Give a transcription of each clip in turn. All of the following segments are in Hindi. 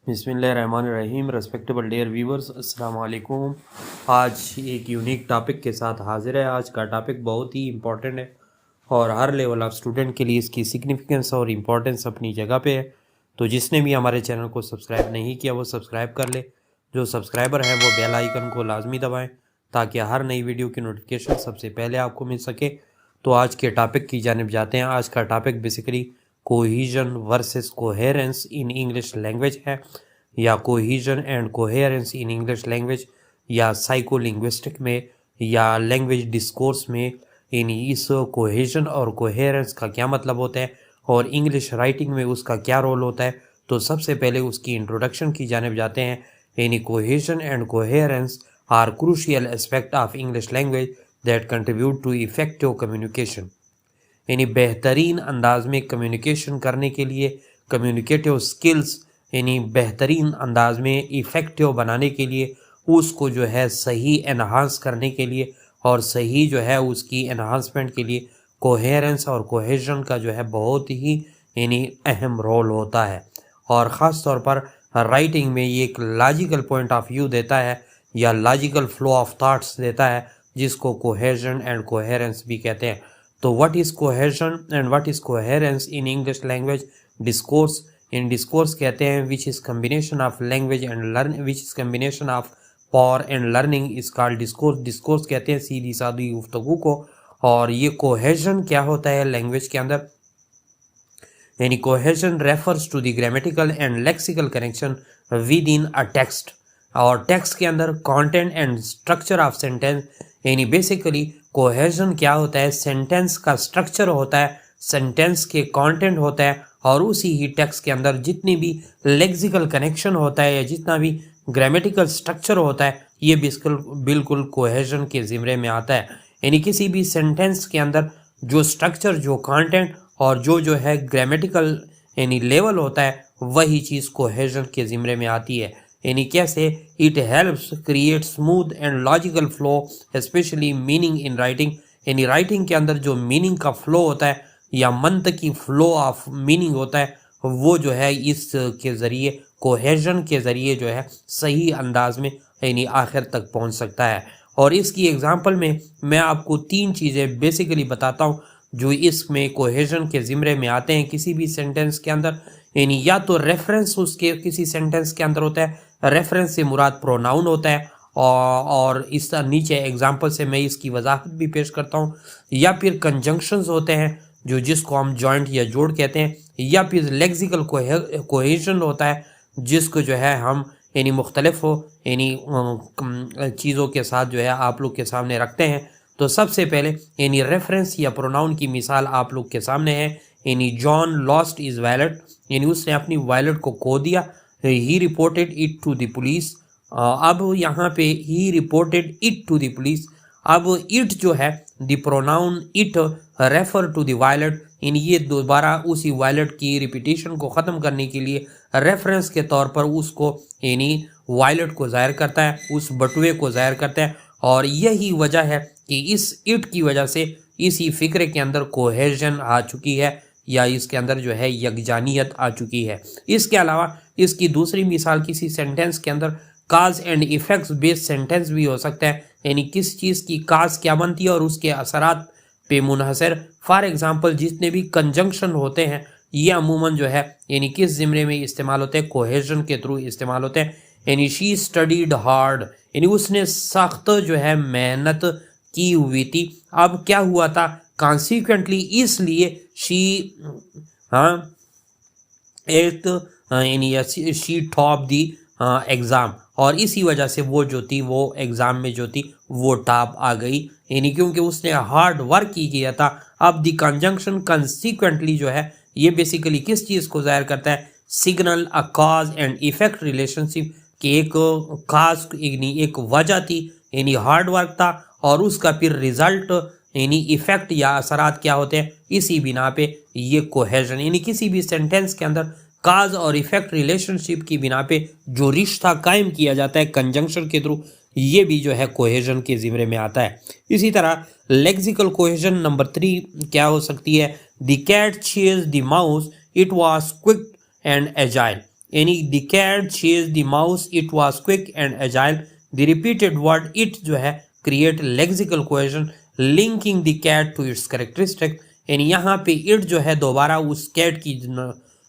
बिस्मिल्लाहिर्रहमानिर्रहीम। रेस्पेक्टेबल डियर व्यूवर्स, अस्सलाम वालेकुम। आज एक यूनिक टॉपिक के साथ हाजिर है। आज का टॉपिक बहुत ही इम्पोर्टेंट है और हर लेवल ऑफ स्टूडेंट के लिए इसकी सिग्निफिकेंस और इम्पोर्टेंस अपनी जगह पे है। तो जिसने भी हमारे चैनल को सब्सक्राइब नहीं किया वो सब्सक्राइब कर ले। जो सब्सक्राइबर है वो बेल आइकन को लाजमी दबाएँ ताकि हर नई वीडियो की नोटिफिकेशन सबसे पहले आपको मिल सके। तो आज के टॉपिक की जानिब जाते हैं। आज का topic basically cohesion versus coherence in English language है, या cohesion and coherence in English language, या साइकोलिंग्विस्टिक में, या लैंग्वेज डिस्कोर्स में। इन इस कोहेजन और कोहेरेंस का क्या मतलब होता है और इंग्लिश राइटिंग में उसका क्या रोल होता है। तो सबसे पहले उसकी इंट्रोडक्शन की जानिब जाते हैं। यानी cohesion and coherence are crucial aspect of English language that contribute to effective communication. यानी बेहतरीन अंदाज में कम्युनिकेशन करने के लिए, कम्युनिकेटिव स्किल्स यानी बेहतरीन अंदाज में इफ़ेक्टिव बनाने के लिए, उसको जो है सही एनहांस करने के लिए और सही जो है उसकी एनहांसमेंट के लिए कोहेरेंस और कोहेजन का जो है बहुत ही यानी अहम रोल होता है। और ख़ास तौर पर राइटिंग में ये एक लॉजिकल पॉइंट ऑफ व्यू देता है या लॉजिकल फ्लो ऑफ थॉट्स देता है, जिसको कोहेजन एंड कोहेरेंस भी कहते हैं। तो what is cohesion and what is coherence in English language discourse. इन डिस्कोर्स कहते हैं which is combination of language and learn, which is combination of power and learning is called discourse. Discourse कहते हैं सीधी सादी गुफ्तगू को। और ये कोहेजन क्या होता है लैंग्वेज के अंदर, यानी cohesion refers to the grammatical and lexical connection within a text. और टेक्स्ट के अंदर content and structure of sentence, यानी बेसिकली कोहेजन क्या होता है, सेंटेंस का स्ट्रक्चर होता है, सेंटेंस के कंटेंट होता है, और उसी ही टेक्स्ट के अंदर जितनी भी लेक्सिकल कनेक्शन होता है या जितना भी ग्रामेटिकल स्ट्रक्चर होता है, ये बिल्कुल कोहेजन के ज़िम्मे में आता है। यानी किसी भी सेंटेंस के अंदर जो स्ट्रक्चर, जो कंटेंट और जो है ग्रामेटिकल यानी लेवल होता है, वही चीज़ कोहेजन के ज़िम्मे में आती है। यानी कैसे, it helps create smooth and logical flow specially meaning in writing. यानी राइटिंग के अंदर जो मीनिंग का फ्लो होता है या मंतकी फ्लो ऑफ मीनिंग होता है, वो जो है इस के ज़रिए, कोहेजन के ज़रिए जो है सही अंदाज में यानी आखिर तक पहुंच सकता है। और इसकी एग्जांपल में मैं आपको 3 चीज़ें बेसिकली बताता हूं जो इसमें कोहेजन के ज़िम्मे में आते हैं किसी भी सेंटेंस के अंदर। यानी या तो रेफरेंस उसके किसी सेंटेंस के अंदर होता है, रेफरेंस से मुराद प्रोनाउन होता है, और इस नीचे एग्जांपल से मैं इसकी वजाहत भी पेश करता हूँ। या फिर कंजंक्शंस होते हैं जो जिसको हम जॉइंट या जोड़ कहते हैं, या फिर लेक्सिकल कोहेजन होता है जिसको जो है हम यानी मुख्तलिफ यानी चीज़ों के साथ जो है आप लोग के सामने रखते हैं। तो सबसे पहले यानी रेफरेंस या प्रोनाउन की मिसाल आप लोग के सामने है। यानी जॉन लॉस्ट इज वैलेट, यानी उसने अपनी वैलेट को खो दिया। He reported it to the police. अब यहाँ पे he reported it to the police. अब इट जो है the pronoun it refer to the wallet, इन ये दोबारा उसी वैलेट की रिपीटेशन को ख़त्म करने के लिए रेफरेंस के तौर पर उसको यानी वैलेट को ज़ाहिर करता है, उस बटुए को ज़ाहिर करता है। और यही वजह है कि इस इट की वजह से इसी फ़िक्रे के अंदर कोहेजन आ चुकी है या इसके अंदर जो है यकजानियत आ चुकी है। इसके अलावा इसकी दूसरी मिसाल किसी सेंटेंस के अंदर काज एंड इफ़ेक्ट्स बेस्ड सेंटेंस भी हो सकता है। यानी किस चीज़ की काज क्या बनती है और उसके असरात पे मुनहसर। फॉर एग्जांपल जितने भी कंजंक्शन होते हैं ये अमूमन जो है यानी किस ज़िम्मे में इस्तेमाल होते हैं, कोहेजन के थ्रू इस्तेमाल होते हैं। यानी शी स्टडीड हार्ड, यानी उसने सख्त जो है मेहनत की हुई थी। अब क्या हुआ था, कॉन्सिक्वेंटली इसलिए शी एक यानी शी टॉप दी एग्ज़ाम, और इसी वजह से वो जो थी वो एग्ज़ाम में जो थी वो टॉप आ गई, यानी क्योंकि उसने हार्ड वर्क किया था। अब दी कंजंक्शन कंसिक्वेंटली जो है ये बेसिकली किस चीज़ को ज़ाहिर करता है, signal a cause and effect relationship की एक काज यानी एक वजह थी, यानी हार्ड वर्क था, और उसका फिर रिजल्ट यानी इफेक्ट या असरात क्या होते हैं, इसी बिना पे ये कोहेजन यानी किसी भी सेंटेंस के अंदर काज और इफेक्ट रिलेशनशिप की बिना पे जो रिश्ता कायम किया जाता है कंजंक्शन के थ्रू, ये भी जो है कोहेजन के ज़िम्मे में आता है। इसी तरह लेक्सिकल कोहेजन नंबर 3 क्या हो सकती है, the cat chase the mouse, it was quick and agile. यानी the cat chase the mouse, it was quick and agile. The repeated word it जो है create lexical cohesion linking the cat to its characteristic, यानी यहाँ पे इट जो है दोबारा उस कैट की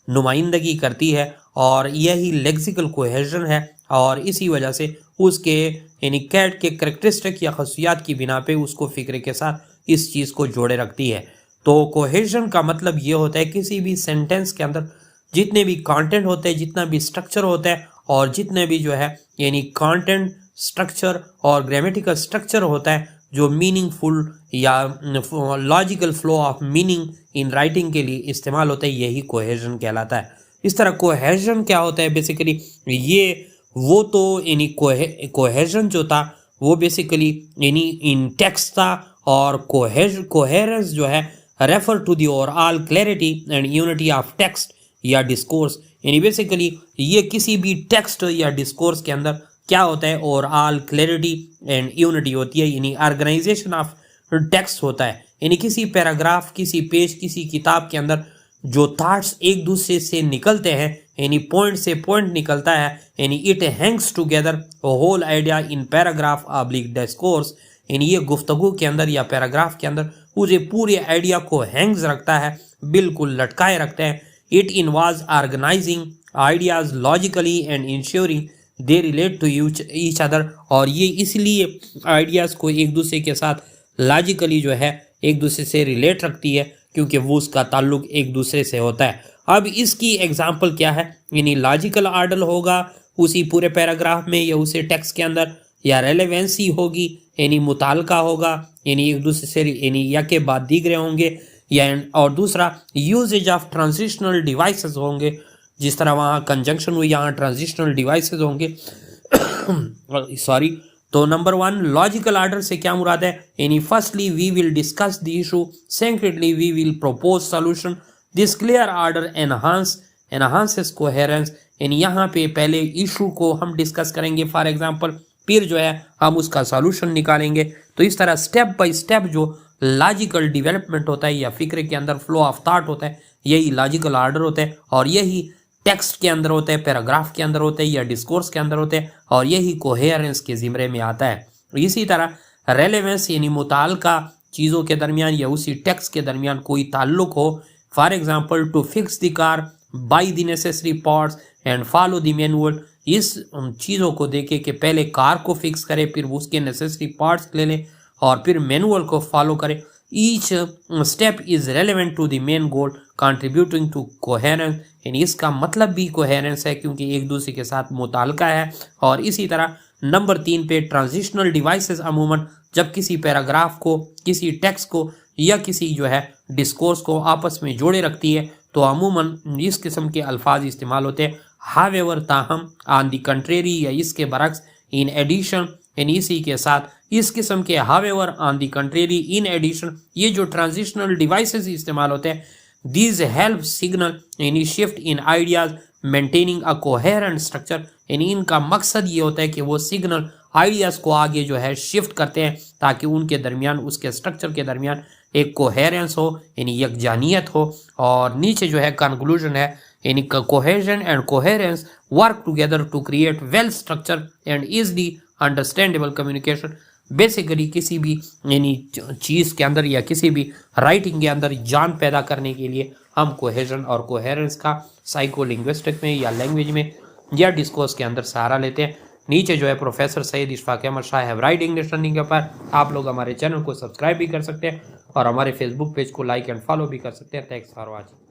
नुमाइंदगी करती है और यही लेक्सिकल कोहेजन है और इसी वजह से उसके यानी कैट के कैरेक्टरिस्टिक या खसूसियात की बिना पे उसको फिक्र के साथ इस चीज़ को जोड़े रखती है। तो कोहेजन का मतलब ये होता है किसी भी सेंटेंस के अंदर जितने भी कंटेंट होते हैं, जितना भी स्ट्रक्चर होता है और जितने भी जो है यानी कंटेंट, स्ट्रक्चर और ग्रामेटिकल स्ट्रक्चर होता है जो मीनिंगफुल या logical flow of meaning in writing के लिए इस्तेमाल होता है, यही कोहेजन कहलाता है। इस तरह कोहेजन क्या होता है बेसिकली, ये वो तो यानी कोहेजन जो था वो बेसिकली यानी इन टेक्स्ट था और कोहेरेंस जो है refer to the overall clarity and unity of text या डिस्कोर्स, यानी बेसिकली ये किसी भी टेक्स्ट या डिस्कोर्स के अंदर क्या होता है, ओवरऑल क्लैरिटी एंड यूनिटी होती है, यानी ऑर्गेनाइजेशन ऑफ टेक्स्ट होता है। यानी किसी पैराग्राफ, किसी पेज, किसी किताब के अंदर जो थॉट्स एक दूसरे से निकलते हैं, यानी पॉइंट से पॉइंट निकलता है, यानी it hangs together whole idea in paragraph oblique discourse, यानी ये गुफ्तगू के अंदर या पैराग्राफ के अंदर पूरे पूरे आइडिया को हैंग्स रखता है, बिल्कुल लटकाए रखते हैं। It involves organising ideas logically and ensuring they relate to each other, और ये इसलिए आइडियाज़ को एक दूसरे के साथ लॉजिकली जो है एक दूसरे से रिलेट रखती है क्योंकि वो उसका ताल्लुक एक दूसरे से होता है। अब इसकी एग्जांपल क्या है, यानी लॉजिकल ऑर्डर होगा उसी पूरे पैराग्राफ में या उसी टेक्स्ट के अंदर, या रेलेवेंसी होगी यानी मुतालका होगा, यानी एक दूसरे से यानी या के बाद दीगरे होंगे, या और दूसरा यूजेज ऑफ ट्रांजिशनल डिवाइसेस होंगे, जिस तरह वहाँ कंजंक्शन हुई यहाँ ट्रांजिशनल डिवाइसेस होंगे सॉरी। तो नंबर 1 लॉजिकल ऑर्डर से क्या मुराद है, यानी firstly we will discuss the issue, secondly we will propose solution, this clear order enhances coherence, यानी यहाँ पे पहले इशू को हम डिस्कस करेंगे फॉर एग्जांपल, फिर जो है हम उसका सॉल्यूशन निकालेंगे। तो इस तरह स्टेप बाय स्टेप जो लॉजिकल डेवलपमेंट होता है या फिक्र के अंदर फ्लो ऑफ थॉट होता है, यही लॉजिकल ऑर्डर होता है और यही टेक्स्ट के अंदर होते हैं, पैराग्राफ के अंदर होते हैं या डिस्कोर्स के अंदर होते हैं, और यही कोहेरेंस के ज़िम्मे में आता है। इसी तरह रेलेवेंस यानी मुताल्का चीज़ों के दरमियान या उसी टेक्स्ट के दरमियान कोई ताल्लुक हो, for example to fix the car by the necessary parts and follow the manual, इस चीज़ों को देखे कि पहले कार को फिक्स करें, फिर उसके नेसेसरी पार्ट्स ले लें और फिर मैनुअल को फॉलो करें। Each step is relevant to the main goal contributing to coherence, यानी इसका मतलब भी कोहेरेंस है क्योंकि एक दूसरे के साथ मुताल्का है। और इसी तरह नंबर 3 पे ट्रांजिशनल डिवाइसेस अमूमन जब किसी पैराग्राफ को, किसी टेक्स्ट को या किसी जो है डिस्कोर्स को आपस में जोड़े रखती है तो अमूमन इस किस्म के अल्फाज इस्तेमाल होते हैं, हावेवर ताहम, ऑन द कंट्रेरी या इसके बरक्स, इन एडिशन, यानी इसी के साथ इस किस्म के however, on the contrary, in addition, ये जो ट्रांजिशनल डिवाइसेस इस्तेमाल होते हैं, दीज हेल्प सिग्नल यानी shift in ideas maintaining a coherent structure, यानी इनका मकसद ये होता है कि वो सिग्नल आइडियाज़ को आगे जो है शिफ्ट करते हैं ताकि उनके दरमियान, उसके स्ट्रक्चर के दरमियान एक कोहेरेंस हो यानी यकजानियत हो। और नीचे जो है कंक्लूजन है, यानी cohesion and coherence work together to create well structure and easily understandable communication. Basically किसी भी यानी चीज़ के अंदर या किसी भी राइटिंग के अंदर जान पैदा करने के लिए हम कोहेजन और कोहेरेंस का साइको लिंग्विस्टिक में या लैंग्वेज में या डिस्कोर्स के अंदर सहारा लेते हैं। नीचे जो है प्रोफेसर सईद इशफाक अहमद शाह है राइट इंग्लिश लर्निंग के ऊपर, आप लोग हमारे चैनल को सब्सक्राइब भी कर सकते हैं और हमारे फेसबुक पेज को लाइक एंड फॉलो भी कर सकते हैं। Thanks for watching.